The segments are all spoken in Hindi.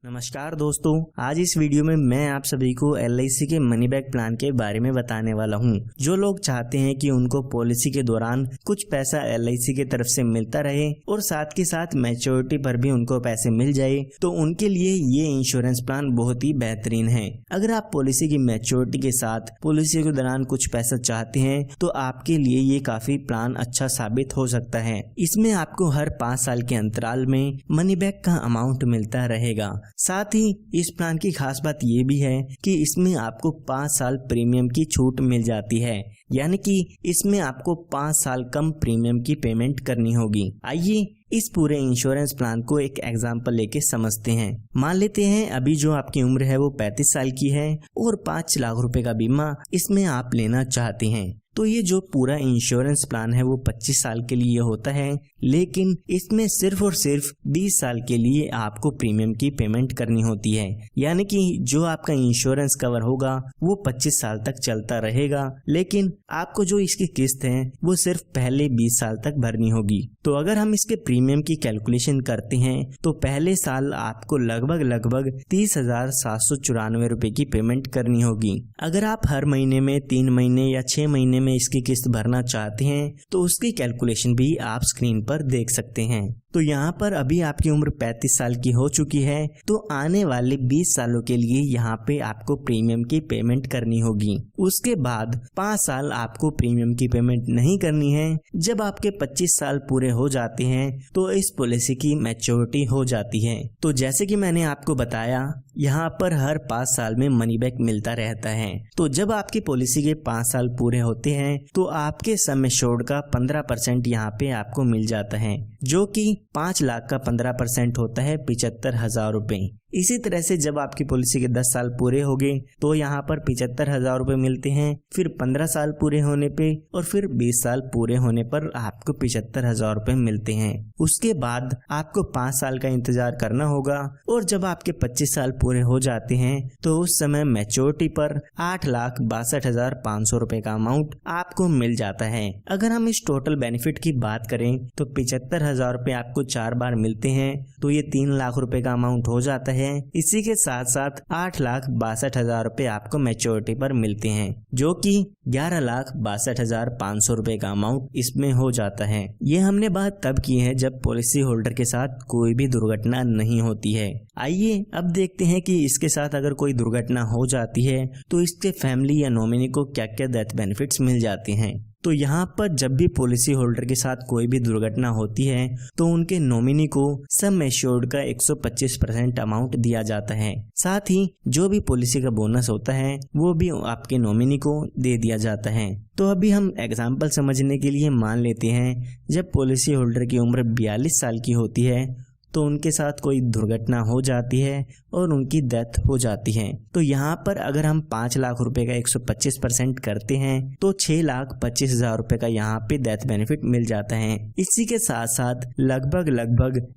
नमस्कार दोस्तों, आज इस वीडियो में मैं आप सभी को LIC के मनी बैक प्लान के बारे में बताने वाला हूं। जो लोग चाहते हैं कि उनको पॉलिसी के दौरान कुछ पैसा LIC की तरफ से मिलता रहे और साथ के साथ मैच्योरिटी पर भी उनको पैसे मिल जाए, तो उनके लिए ये इंश्योरेंस प्लान बहुत ही बेहतरीन है। अगर आप पॉलिसी की मैच्योरिटी के साथ पॉलिसी के दौरान कुछ पैसा चाहते हैं तो आपके लिए ये काफी प्लान अच्छा साबित हो सकता है। इसमें आपको हर 5 साल के अंतराल में मनी बैक का अमाउंट मिलता रहेगा। साथ ही इस प्लान की खास बात ये भी है कि इसमें आपको 5 साल प्रीमियम की छूट मिल जाती है, यानी कि इसमें आपको 5 साल कम प्रीमियम की पेमेंट करनी होगी। आइए इस पूरे इंश्योरेंस प्लान को एक एग्जांपल लेके समझते हैं। मान लेते हैं अभी जो आपकी उम्र है वो 35 साल की है और 5 लाख रुपए का बीमा इसमें आप लेना चाहते हैं। तो ये जो पूरा इंश्योरेंस प्लान है वो 25 साल के लिए होता है, लेकिन इसमें सिर्फ और सिर्फ 20 साल के लिए आपको प्रीमियम की पेमेंट करनी होती है। यानी कि जो आपका इंश्योरेंस कवर होगा वो 25 साल तक चलता रहेगा, लेकिन आपको जो इसकी किस्त है वो सिर्फ पहले 20 साल तक भरनी होगी। तो अगर हम इसके प्रीमियम की कैलकुलेशन करते हैं तो पहले साल आपको लगभग 30,794 रुपए की पेमेंट करनी होगी। अगर आप हर महीने में 3 महीने या 6 महीने में इसकी किस्त भरना चाहते हैं तो उसकी कैलकुलेशन भी आप स्क्रीन पर देख सकते हैं। तो यहाँ पर अभी आपकी उम्र 35 साल की हो चुकी है, तो आने वाले 20 सालों के लिए यहाँ पे आपको प्रीमियम की पेमेंट करनी होगी। उसके बाद 5 साल आपको प्रीमियम की पेमेंट नहीं करनी है। जब आपके 25 साल पूरे हो जाते हैं तो इस पॉलिसी की मैच्योरिटी हो जाती है। तो जैसे कि मैंने आपको बताया, यहाँ पर हर 5 साल में मनी बैक मिलता रहता है। तो जब आपकी पॉलिसी के 5 साल पूरे होते हैं तो आपके सम एश्योर्ड का 15% यहाँ पे आपको मिल जाता है, जो कि 5 लाख का 15% होता है 75,000 रुपए। इसी तरह से जब आपकी पॉलिसी के 10 साल पूरे हो गए तो यहाँ पर 75,000 रुपए मिलते हैं, फिर 15 साल पूरे होने पे और फिर 20 साल पूरे होने पर आपको 75,000 रुपए मिलते हैं। उसके बाद आपको 5 साल का इंतजार करना होगा और जब आपके 25 साल पूरे हो जाते हैं तो उस समय मैच्योरिटी पर 8,62,500 रुपए का अमाउंट आपको मिल जाता है। अगर हम इस टोटल बेनिफिट की बात करें तो 75,000 रुपए आपको 4 बार मिलते हैं, तो ये 3 लाख रुपए का अमाउंट हो जाता है। इसी के साथ साथ 8,62,000 रुपए आपको मैच्योरिटी पर मिलते हैं, जो कि 11,62,500 रुपए का अमाउंट इसमें हो जाता है। ये हमने बात तब की है जब पॉलिसी होल्डर के साथ कोई भी दुर्घटना नहीं होती है। आइए अब देखते हैं कि इसके साथ अगर कोई दुर्घटना हो जाती है तो इसके फैमिली या नॉमिनी को क्या क्या डेथ बेनिफिट्स मिल जाते हैं। तो यहाँ पर जब भी पॉलिसी होल्डर के साथ कोई भी दुर्घटना होती है तो उनके नॉमिनी को सम एश्योर्ड का 125% अमाउंट दिया जाता है। साथ ही जो भी पॉलिसी का बोनस होता है वो भी आपके नॉमिनी को दे दिया जाता है। तो अभी हम एग्जाम्पल समझने के लिए मान लेते हैं जब पॉलिसी होल्डर की उम्र 42 साल की होती है तो उनके साथ कोई दुर्घटना हो जाती है और उनकी डेथ हो जाती है। तो यहाँ पर अगर हम 5 लाख रुपए का 125% करते हैं तो 6,25,000 रुपए का यहाँ पे डेथ बेनिफिट मिल जाता है। इसी के साथ साथ लगभग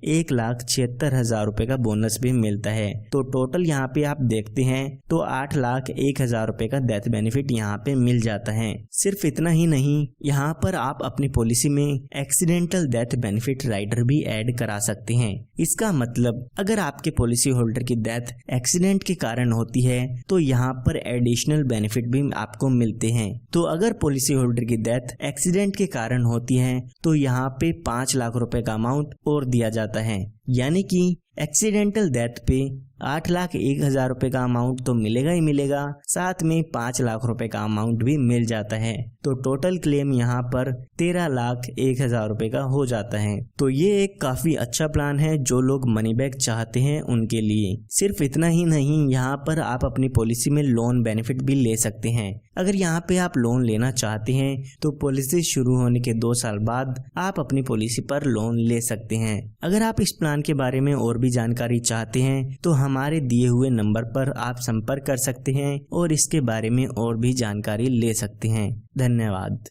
1,76,000 रुपए का बोनस भी मिलता है। तो टोटल यहाँ पे आप देखते हैं तो 8,01,000 रुपए का डेथ बेनिफिट यहाँ पे मिल जाता है। सिर्फ इतना ही नहीं, यहाँ पर आप अपनी पॉलिसी में एक्सीडेंटल डेथ बेनिफिट राइडर भी ऐड करा सकते हैं। इसका मतलब अगर आपके पॉलिसी होल्डर की डेथ एक्सीडेंट के कारण होती है तो यहाँ पर एडिशनल बेनिफिट भी आपको मिलते हैं। तो अगर पॉलिसी होल्डर की डेथ एक्सीडेंट के कारण होती है तो यहाँ पे 5 लाख रुपए का अमाउंट और दिया जाता है, यानी कि एक्सीडेंटल डेथ पे 8,01,000 रुपए का अमाउंट तो मिलेगा ही मिलेगा, साथ में 5 लाख रुपए का अमाउंट भी मिल जाता है। तो टोटल क्लेम यहाँ पर 13,01,000 रुपए का हो जाता है। तो ये एक काफी अच्छा प्लान है जो लोग मनी बैक चाहते हैं उनके लिए। सिर्फ इतना ही नहीं, यहाँ पर आप अपनी पॉलिसी में लोन बेनिफिट भी ले सकते हैं। अगर यहाँ पे आप लोन लेना चाहते हैं तो पॉलिसी शुरू होने के 2 साल बाद आप अपनी पॉलिसी पर लोन ले सकते हैं। अगर आप इस प्लान के बारे में और भी जानकारी चाहते हैं तो हमारे दिए हुए नंबर पर आप संपर्क कर सकते हैं और इसके बारे में और भी जानकारी ले सकते हैं। धन्यवाद।